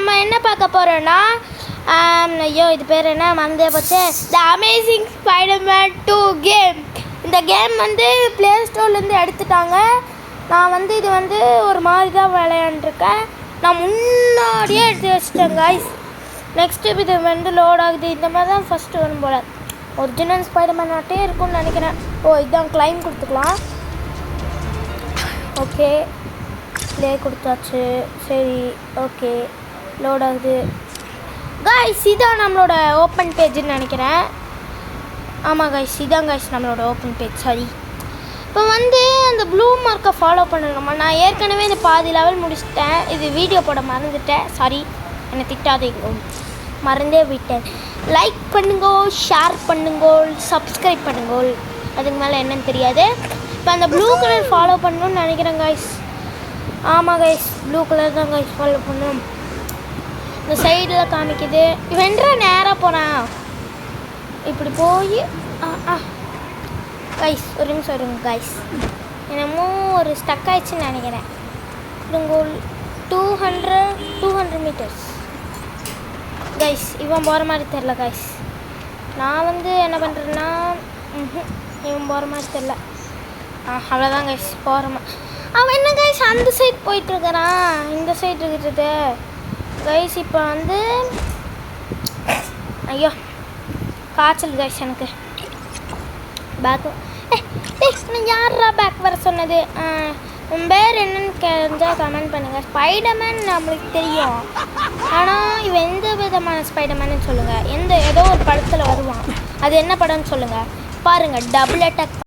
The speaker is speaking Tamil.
நம்ம என்ன பார்க்க போகிறோன்னா ஐயோ இது பேர் என்ன மறந்தே போச்சு, த அமேசிங் ஸ்பைடர்மேன் 2 கேம். இந்த கேம் வந்து ப்ளே ஸ்டோர்லேருந்து எடுத்துட்டாங்க. நான் வந்து இது வந்து ஒரு மாதிரி தான் விளையாண்டுருக்கேன். நான் முன்னாடியே எடுத்து வச்சிட்டேன் காய்ஸ். நெக்ஸ்ட்டு இது வந்து லோட் ஆகுது. இந்த மாதிரி தான் ஃபஸ்ட்டு வரும் போல். ஒரிஜினல் ஸ்பைடர்மேன் நாட்டே இருக்கும்னு நினைக்கிறேன். ஓ இதுதான் கிளைம் கொடுத்துக்கலாம். ஓகே ப்ளே கொடுத்தாச்சு. சரி ஓகே லோட் ஆகுது காய்ஸ். இதான் நம்மளோட ஓப்பன் பேஜ்னு நினைக்கிறேன். ஆமாம் காய்ஸ் இதான் காய்ஸ் நம்மளோட ஓப்பன் பேஜ். சரி இப்போ வந்து அந்த ப்ளூ மார்க்கை ஃபாலோ பண்ணணுமா? நான் ஏற்கனவே இந்த பாதி லெவல் முடிச்சிட்டேன். இது வீடியோ போட மறந்துட்டேன். சாரி என்னை திட்டாதீங்க, மறந்தே விட்டேன். லைக் பண்ணுங்கோ, ஷேர் பண்ணுங்கோ, சப்ஸ்கிரைப் பண்ணுங்கோ. அதுக்கு மேலே என்னன்னு தெரியாது. இப்போ அந்த ப்ளூ கலர் ஃபாலோ பண்ணணும்னு நினைக்கிறேன் காய்ஸ். ஆமாம் காய்ஸ் ப்ளூ கலர் தான் காய்ஸ் ஃபாலோ பண்ணணும். இந்த சைடில் காமிக்குது. வென்ற நேராக போகிறேன். இப்படி போய் கைஸ் ஒரு நிமிஷம் வருங்க கைஸ். என்னமோ ஒரு ஸ்டக் ஆயிடுச்சுன்னு நினைக்கிறேன். உங்கள் 200 மீட்டர்ஸ் கைஸ். இவன் போகிற மாதிரி தெரில கைஸ். நான் வந்து என்ன பண்ணுறேன்னா இவன் போகிற மாதிரி தெரில. அவ்வளோதான் கைஸ் போகிறமா. அவன் என்ன கைஸ் அந்த சைடு போயிட்டுருக்கிறான், இந்த சைடு இருக்கிறது கைஸ். இப்போ வந்து ஐயோ காய்ச்சல் கைஸ் எனக்கு. பேக் நான் யாரா பேக் வர சொன்னது? உன் பேர் என்னன்னு தெரிஞ்சால் கமெண்ட் பண்ணுங்கள். ஸ்பைடர்மேன் நம்மளுக்கு தெரியும், ஆனால் இவன் எந்த விதமான ஸ்பைடர்மேன்னு சொல்லுங்கள். ஏதோ ஒரு படத்தில் வருவான். அது என்ன படம்னு சொல்லுங்கள். பாருங்கள், டபுள் அட்டாக்.